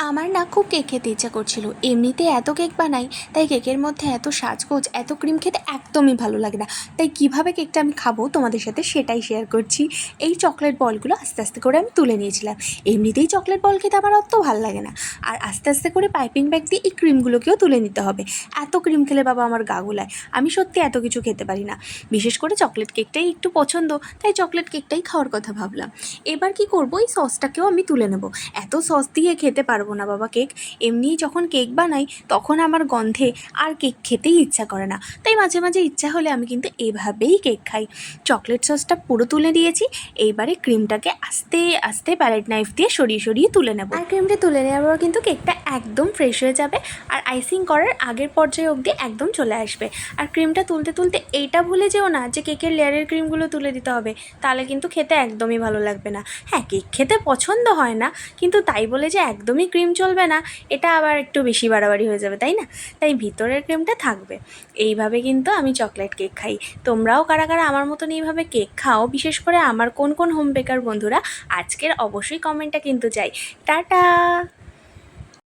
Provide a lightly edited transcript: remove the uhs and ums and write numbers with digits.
আমার না খুব কেক খেতে ইচ্ছা করছিল। এমনিতে এত কেক বানাই, তাই কেকের মধ্যে এত সাজগোজ, এত ক্রিম খেতে একদমই ভালো লাগে না। তাই কিভাবে কেকটা আমি খাবো তোমাদের সাথে সেটাই শেয়ার করছি। এই চকলেট বলগুলো আস্তে আস্তে করে আমি তুলে নিয়েছিলাম। এমনিতেই চকলেট বল খেতে আমার অত ভালো লাগে না, আর আস্তে আস্তে করে পাইপিং ব্যাগ দিয়ে এই ক্রিমগুলোকেও তুলে নিতে হবে। এত ক্রিম খেলে বাবা আমার গা গুলায়। আমি সত্যি এত কিছু খেতে পারি না, বিশেষ করে চকলেট কেকটাই একটু পছন্দ, তাই চকলেট কেকটাই খাওয়ার কথা ভাবলাম। এবার কি করবো, এই সসটাকেও আমি তুলে নেব। এত সস দিয়ে খেতে পারবো না বাবা কেক। এমনিই যখন কেক বানাই তখন আমার গন্ধে আর কেক খেতেই ইচ্ছা করে না, তাই মাঝে মাঝে ইচ্ছা হলে আমি কিন্তু এভাবেই কেক খাই। চকলেট সসটা পুরো তুলে দিয়েছি। এইবারে ক্রিমটাকে আস্তে আস্তে প্যালেট নাইফ দিয়ে সরিয়ে সরিয়ে তুলে নেব। আর ক্রিমটা তুলে নেওয়ার পর কিন্তু কেকটা একদম ফ্রেশ হয়ে যাবে, আর আইসিং করার আগের পর্যায়ে অবধি একদম চলে আসবে। আর ক্রিমটা তুলতে তুলতে এইটা ভুলে যেও না যে কেকের লেয়ারের ক্রিমগুলো তুলে দিতে হবে, তাহলে কিন্তু খেতে একদমই ভালো লাগবে না। হ্যাঁ, কেক খেতে পছন্দ হয় না, কিন্তু তাই বলে যে একদমই ক্রিম চলবে না, এটা আবার একটু বেশি বাড়াবাড়ি হয়ে যাবে, তাই না? তাই ভিতরের ক্রিমটা থাকবে। এইভাবে কিন্তু আমি চকলেট কেক খাই। তোমরাও কারা কারা আমার মতন এইভাবে কেক খাও, বিশেষ করে আমার কোন কোন হোম বেকার বন্ধুরা, আজকের অবশ্যই কমেন্টটা কিন্তু চাই। টাটা।